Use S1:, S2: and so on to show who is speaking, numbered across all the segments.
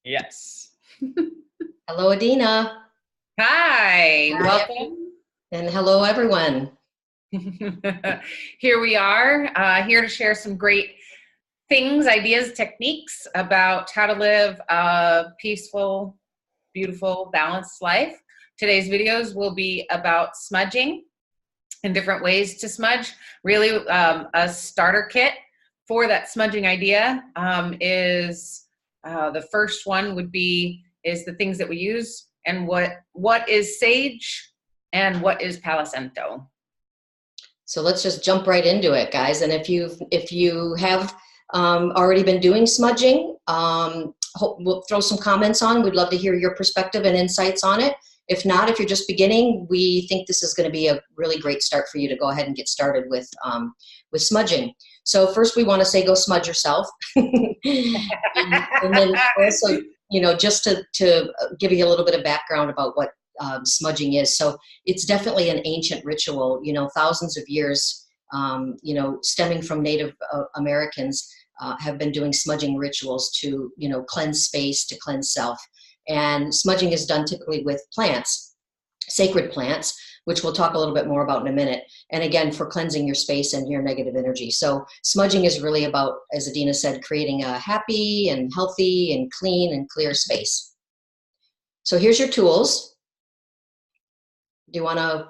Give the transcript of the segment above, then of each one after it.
S1: Yes.
S2: Hello, Adina.
S1: Hi,
S2: Hi,
S1: welcome.
S2: and hello, everyone.
S1: Here we are, here to share some great things, ideas, techniques about how to live a peaceful, beautiful, balanced life. Today's videos will be about smudging and different ways to smudge. Really, a starter kit for that smudging idea is the first one would be is the things that we use and what is sage and what is Palo Santo.
S2: So let's just jump right into it, guys. And if you have already been doing smudging, we'll throw some comments on. We'd love to hear your perspective and insights on it. If not, if you're just beginning, we think this is going to be a really great start for you to go ahead and get started with smudging. So first, we want to say go smudge yourself, and then also, just to give you a little bit of background about what smudging is. So it's definitely an ancient ritual, thousands of years, stemming from Native Americans have been doing smudging rituals to, cleanse space, to cleanse self. And smudging is done typically with plants, sacred plants, which we'll talk a little bit more about in a minute. And again, for cleansing your space and your negative energy. So smudging is really about, as Adina said, creating a happy and healthy and clean and clear space. So here's your tools. Do you want to?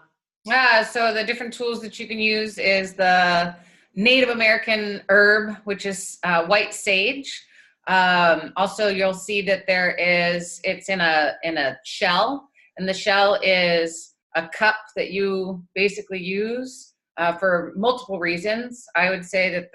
S1: So the different tools that you can use is the Native American herb, which is white sage. Also, you'll see that it's in a shell, and the shell is a cup that you basically use for multiple reasons. I would say that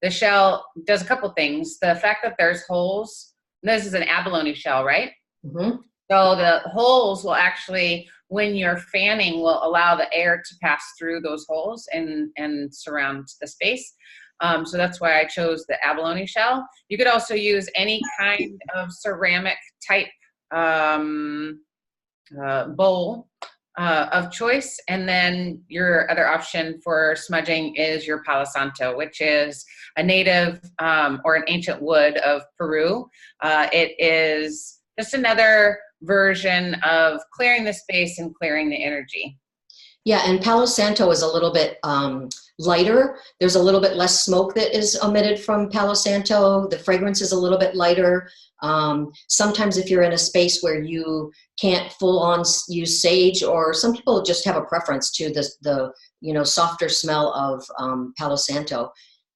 S1: the shell does a couple things. The fact that there's holes, this is an abalone shell, right?
S2: Mm-hmm.
S1: So the holes will actually, when you're fanning, will allow the air to pass through those holes and surround the space. So that's why I chose the abalone shell. You could also use any kind of ceramic type bowl of choice. And then your other option for smudging is your Palo Santo, which is a native or an ancient wood of Peru. It is just another version of clearing the space and clearing the energy.
S2: Yeah, and Palo Santo is a little bit lighter. There's a little bit less smoke that is emitted from Palo Santo. The fragrance is a little bit lighter. Sometimes if you're in a space where you can't full on use sage, or some people just have a preference to the softer smell of Palo Santo.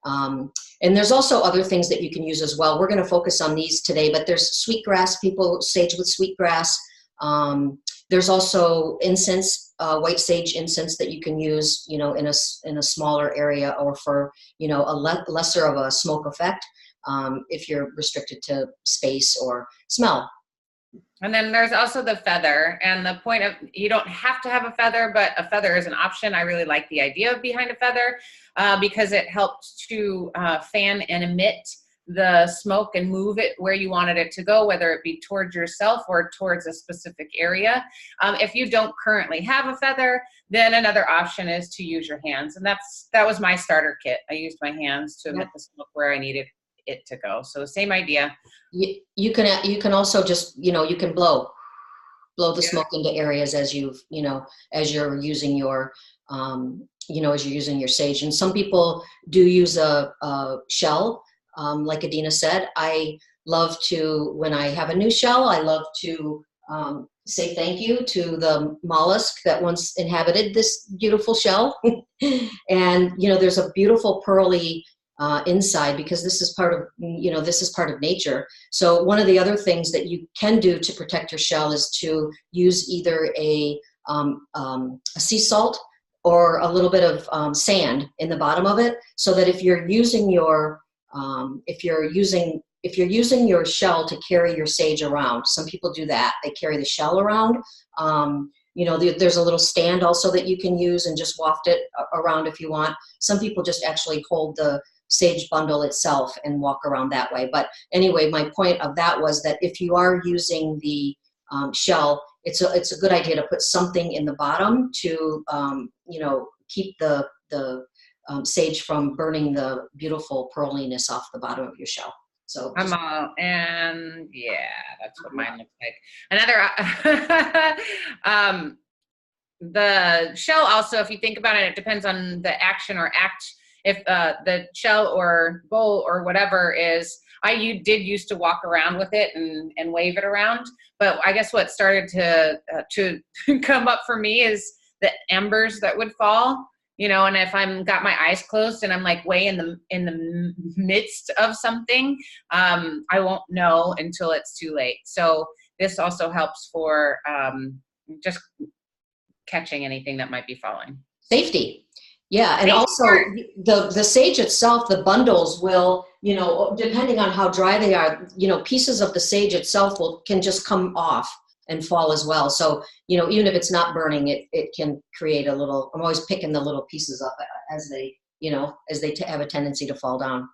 S2: And there's also other things that you can use as well. We're going to focus on these today, but there's sweetgrass, people sage with sweetgrass. There's also incense, white sage incense that you can use, in a smaller area, or for, lesser of a smoke effect, if you're restricted to space or smell.
S1: And then there's also the feather, and the point of, you don't have to have a feather, but a feather is an option. I really like the idea behind a feather because it helps to fan and emit the smoke and move it where you wanted it to go, whether it be towards yourself or towards a specific area. If you don't currently have a feather, then another option is to use your hands. And that was my starter kit. I used my hands to emit the smoke where I needed it to go. So same idea.
S2: You can also just, you can blow the smoke into areas as as you're using your as you're using your sage. And some people do use a shell. Like Adina said, I love to, when I have a new shell, I love to say thank you to the mollusk that once inhabited this beautiful shell. And, there's a beautiful pearly inside, because this is part of nature. So one of the other things that you can do to protect your shell is to use either a sea salt or a little bit of sand in the bottom of it, so that if you're using your your shell to carry your sage around, some people do that. They carry the shell around. There's a little stand also that you can use and just waft it around if you want. Some people just actually hold the sage bundle itself and walk around that way. But anyway, my point of that was that if you are using the shell, it's a good idea to put something in the bottom to keep the sage from burning the beautiful pearliness off the bottom of your shell. So
S1: I'm
S2: just,
S1: all, and yeah, that's what mine looks like. Another, the shell also, if you think about it, it depends on the action or act. If the shell or bowl or whatever is, you did used to walk around with it and wave it around. But I guess what started to come up for me is the embers that would fall. You know, and if I'm got my eyes closed and I'm like way in the midst of something, I won't know until it's too late. So this also helps for just catching anything that might be falling.
S2: safety. Yeah, and
S1: Safety
S2: also
S1: part.
S2: the sage itself, the bundles will, you know, depending on how dry they are, you know, pieces of the sage itself can just come off and fall as well. So, you know, even if it's not burning, it can create a little, I'm always picking the little pieces up as they, you know, as they have a tendency to fall down.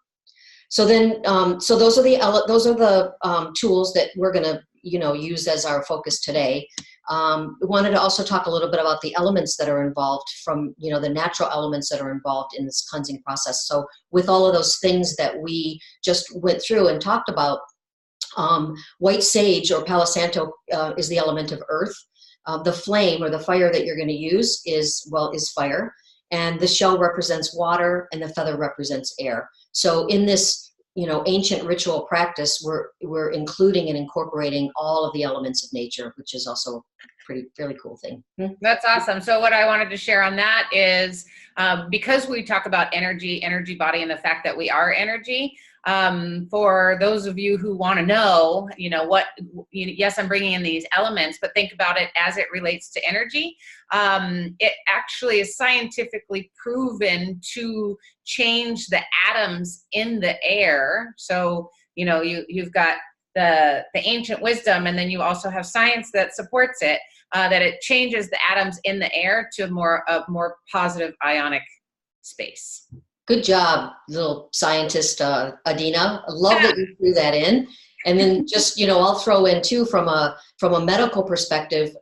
S2: So then, so those are the tools that we're going to, you know, use as our focus today. We wanted to also talk a little bit about the elements that are involved from, you know, the natural elements that are involved in this cleansing process. So with all of those things that we just went through and talked about, white sage or Palo Santo is the element of earth. The flame or the fire that you're going to use is fire. And the shell represents water and the feather represents air. So in this, you know, ancient ritual practice, we're including and incorporating all of the elements of nature, which is also a fairly cool thing.
S1: That's awesome. So what I wanted to share on that is because we talk about energy body, and the fact that we are energy. For those of you who want to know, you know, yes, I'm bringing in these elements, but think about it as it relates to energy. It actually is scientifically proven to change the atoms in the air. So, you know, you've got the ancient wisdom, and then you also have science that supports it, that it changes the atoms in the air to a more positive ionic space.
S2: Good job, little scientist Adina. I love that you threw that in. And then just, you know, I'll throw in too from a medical perspective,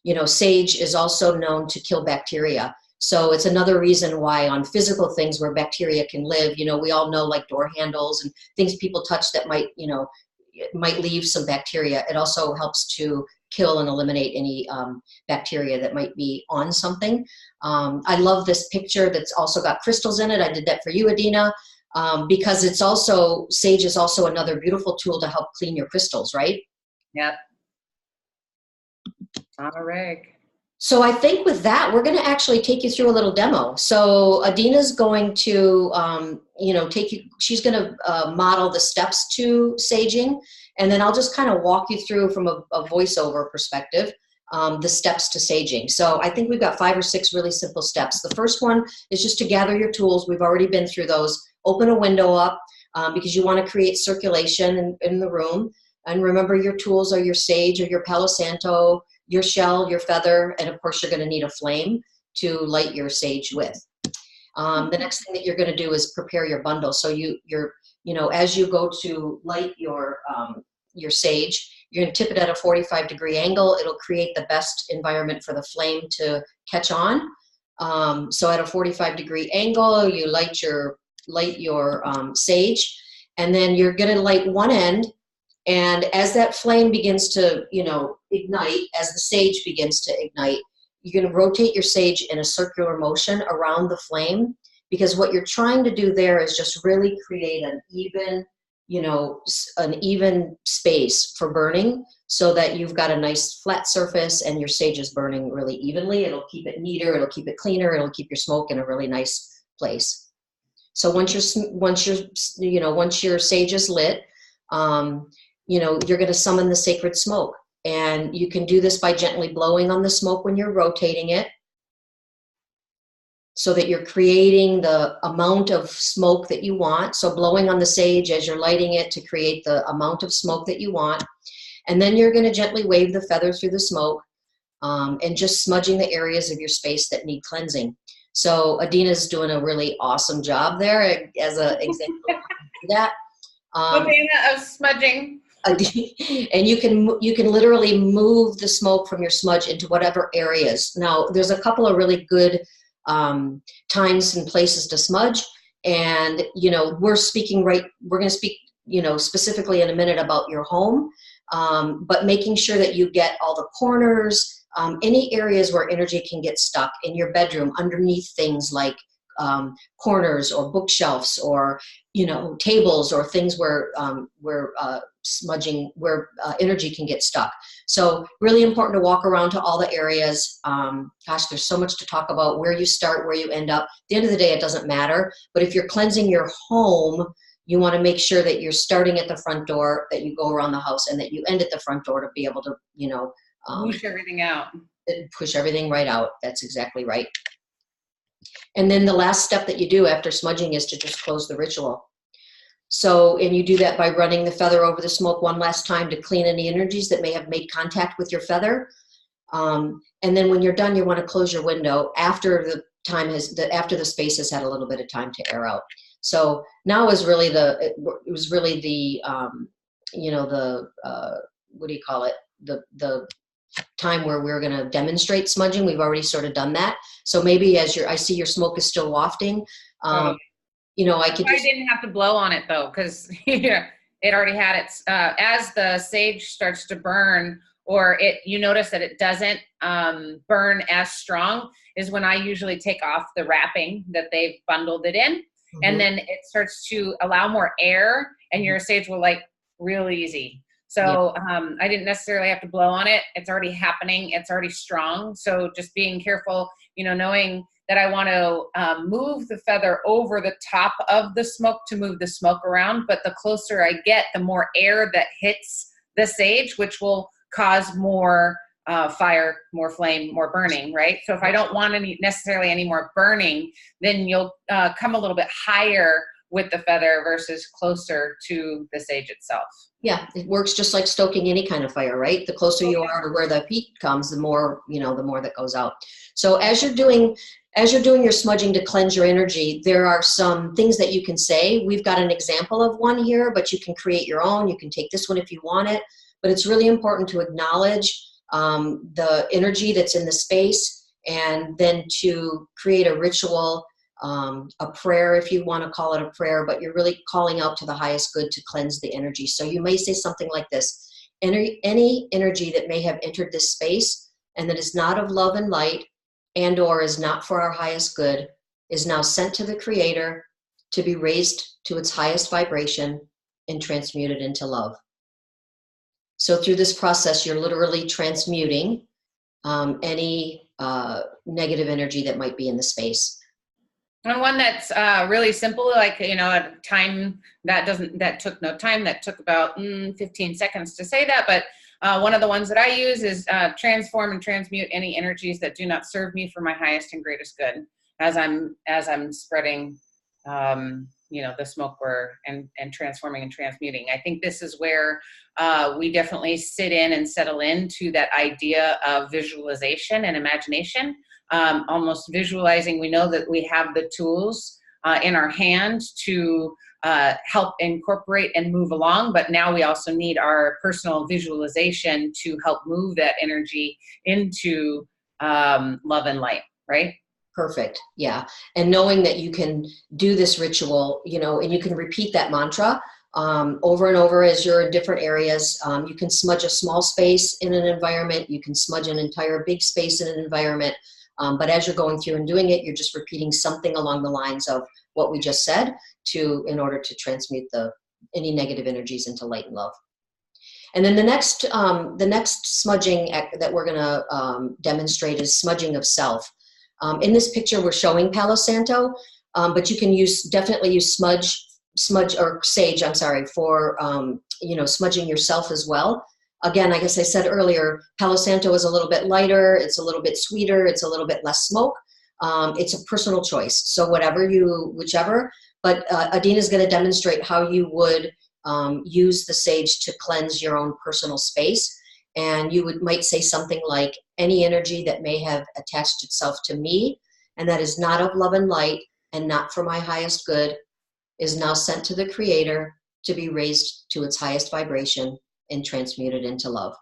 S2: you know, sage is also known to kill bacteria. So it's another reason why on physical things where bacteria can live, you know, we all know like door handles and things people touch that might, you know, might leave some bacteria. It also helps to kill and eliminate any bacteria that might be on something. I love this picture that's also got crystals in it. I did that for you, Adina, because it's also, sage is also another beautiful tool to help clean your crystals, right?
S1: Yep. On a rig.
S2: So I think with that, we're going to actually take you through a little demo. So Adina's going to, you know, she's going to model the steps to saging, and then I'll just kind of walk you through from a voiceover perspective, the steps to saging. So I think we've got 5 or 6 really simple steps. The first one is just to gather your tools. We've already been through those. Open a window up because you want to create circulation in the room. And remember, your tools are your sage or your Palo Santo, your shell, your feather, and of course you're going to need a flame to light your sage with. The next thing that you're going to do is prepare your bundle. So you're you know, as you go to light your sage, you're going to tip it at a 45-degree angle. It'll create the best environment for the flame to catch on. So at a 45-degree angle, you light your sage, and then you're going to light one end. And as that flame begins to, you know, ignite, as the sage begins to ignite, you're going to rotate your sage in a circular motion around the flame, because what you're trying to do there is just really create an even, you know, an even space for burning, so that you've got a nice flat surface and your sage is burning really evenly. It'll keep it neater, it'll keep it cleaner, it'll keep your smoke in a really nice place. So once your sage is lit, you know, you're going to summon the sacred smoke. And you can do this by gently blowing on the smoke when you're rotating it, so that you're creating the amount of smoke that you want. So blowing on the sage as you're lighting it to create the amount of smoke that you want. And then you're going to gently wave the feather through the smoke and just smudging the areas of your space that need cleansing. So Adina's doing a really awesome job there as an example of that.
S1: Of smudging.
S2: And you can literally move the smoke from your smudge into whatever areas. Now, there's a couple of really good times and places to smudge, and you know, we're going to speak specifically in a minute about your home, but making sure that you get all the corners, any areas where energy can get stuck in your bedroom, underneath things like corners or bookshelves or tables or things where smudging, where energy can get stuck. So really important to walk around to all the areas. Gosh, there's so much to talk about, where you start, where you end up. At the end of the day, it doesn't matter. But if you're cleansing your home, you want to make sure that you're starting at the front door, that you go around the house, and that you end at the front door to be able to,
S1: push everything out.
S2: Push everything right out. That's exactly right. And then the last step that you do after smudging is to just close the ritual. So, and you do that by running the feather over the smoke one last time to clean any energies that may have made contact with your feather. And then when you're done, you want to close your window after after the space has had a little bit of time to air out. So now is really what do you call it? The time where we're going to demonstrate smudging. We've already sort of done that. So maybe I see your smoke is still wafting. I
S1: didn't have to blow on it though, because it already had its, as the sage starts to burn, or you notice that it doesn't burn as strong, is when I usually take off the wrapping that they've bundled it in. Mm-hmm. And then it starts to allow more air, and your sage will light real easy. So I didn't necessarily have to blow on it. It's already happening. It's already strong. So just being careful, knowing that I want to move the feather over the top of the smoke to move the smoke around. But the closer I get, the more air that hits the sage, which will cause more fire, more flame, more burning, right? So if I don't want necessarily any more burning, then you'll come a little bit higher with the feather versus closer to the sage itself.
S2: Yeah, it works just like stoking any kind of fire, right? The closer you are to where the heat comes, the more that goes out. So as you're doing your smudging to cleanse your energy, there are some things that you can say. We've got an example of one here, but you can create your own. You can take this one if you want it. But it's really important to acknowledge the energy that's in the space, and then to create a ritual, a prayer, if you want to call it a prayer, but you're really calling out to the highest good to cleanse the energy. So you may say something like this: any energy that may have entered this space and that is not of love and light, and or is not for our highest good, is now sent to the Creator to be raised to its highest vibration and transmuted into love. So through this process, you're literally transmuting any negative energy that might be in the space.
S1: And one that's really simple, like, a time that took no time, that took about 15 seconds to say that. But one of the ones that I use is transform and transmute any energies that do not serve me for my highest and greatest good, as I'm spreading, the smoke and transforming and transmuting. I think this is where we definitely sit in and settle into that idea of visualization and imagination. Almost visualizing, we know that we have the tools in our hand to help incorporate and move along, but now we also need our personal visualization to help move that energy into love and light, right?
S2: Perfect. Yeah. And knowing that you can do this ritual, and you can repeat that mantra over and over as you're in different areas. You can smudge a small space in an environment. You can smudge an entire big space in an environment. But as you're going through and doing it, you're just repeating something along the lines of what we just said in order to transmute any negative energies into light and love. And then the next smudging that we're going to demonstrate is smudging of self. In this picture, we're showing Palo Santo, but you can definitely use smudge or sage, for smudging yourself as well. Again, like I said earlier, Palo Santo is a little bit lighter, it's a little bit sweeter, it's a little bit less smoke. It's a personal choice, so whichever. But Adina is going to demonstrate how you would use the sage to cleanse your own personal space. And you might say something like, any energy that may have attached itself to me and that is not of love and light and not for my highest good is now sent to the Creator to be raised to its highest vibration and transmuted into love.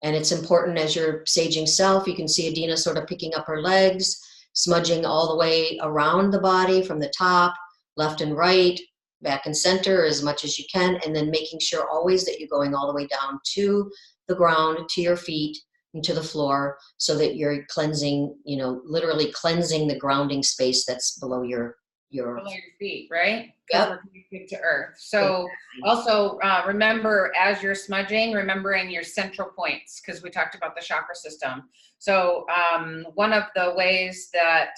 S2: And it's important, as you're saging self, you can see Adina sort of picking up her legs, smudging all the way around the body from the top, left and right, back and center as much as you can, and then making sure always that you're going all the way down to the ground, to your feet, and to the floor, so that you're cleansing, you know, literally cleansing the grounding space that's below your
S1: below your feet, right? Because
S2: Yep.
S1: we're connected to earth. So also remember, as you're smudging, remembering your central points, because we talked about the chakra system. So one of the ways that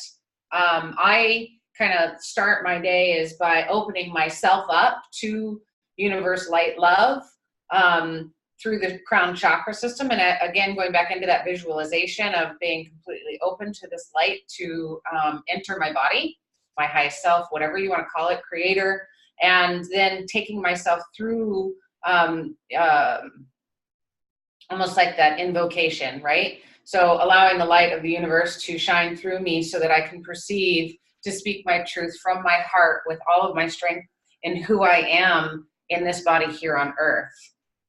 S1: I kind of start my day is by opening myself up to universe, light, love, through the crown chakra system. And again, going back into that visualization of being completely open to this light to enter my body, my highest self, whatever you want to call it, creator, and then taking myself through almost like that invocation, right? So allowing the light of the universe to shine through me so that I can perceive, to speak my truth from my heart with all of my strength in who I am in this body here on earth.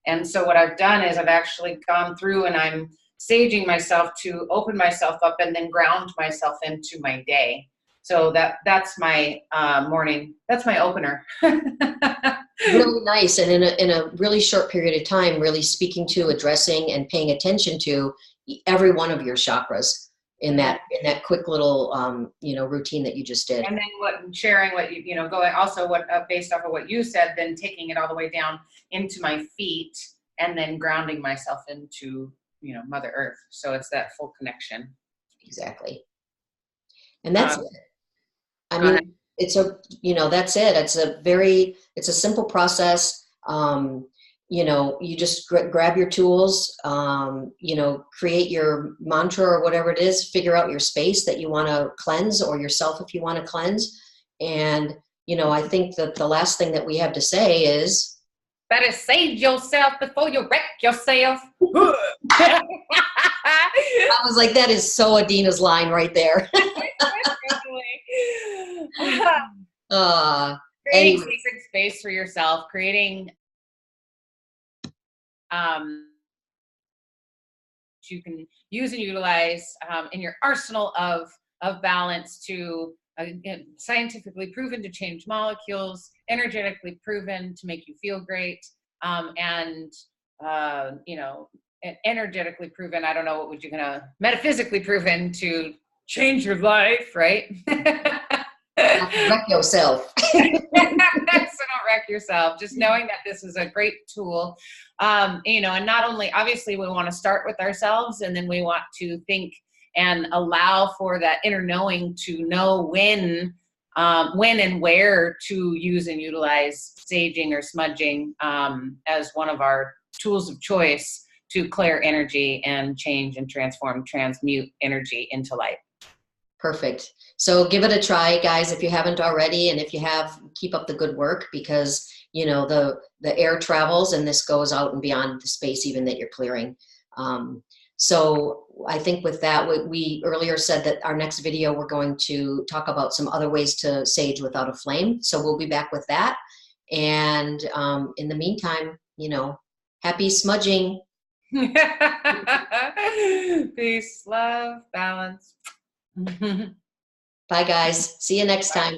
S1: And so what I've done is I've actually gone through and I'm saging myself to open myself up and then ground myself into my day. So that's my morning. That's my opener.
S2: Really nice, and in a really short period of time, really speaking to, addressing, and paying attention to every one of your chakras in that quick little you know, routine that you just did.
S1: And then sharing what you know, going also what based off of what you said, then taking it all the way down into my feet, and then grounding myself into, you know, Mother Earth. So it's that full connection.
S2: Exactly, and that's it. I mean, it's a, you know, that's it. It's a simple process. You know, you just grab your tools, you know, create your mantra or whatever it is, figure out your space that you want to cleanse, or yourself if you want to cleanse. And, you know, I think that the last thing that we have to say is,
S1: better save yourself before you wreck yourself.
S2: I was like, that is so Adina's line right there.
S1: Creating
S2: Anyway.
S1: sacred space for yourself, creating you can use and utilize in your arsenal of balance to scientifically proven to change molecules, energetically proven to make you feel great, and you know, energetically proven, I don't know, what would you gonna, metaphysically proven to change your life, right?
S2: Wreck yourself.
S1: So don't wreck yourself. Just knowing that this is a great tool, you know, and not only, obviously we want to start with ourselves, and then we want to think and allow for that inner knowing to know when and where to use and utilize saging or smudging as one of our tools of choice to clear energy and change and transform, transmute energy into light.
S2: Perfect. So give it a try, guys, if you haven't already. And if you have, keep up the good work, because, you know, the air travels and this goes out and beyond the space even that you're clearing. So I think with that, we earlier said that our next video, we're going to talk about some other ways to sage without a flame. So we'll be back with that. And in the meantime, you know, happy smudging.
S1: Peace, love, balance.
S2: Bye, guys. See you next time.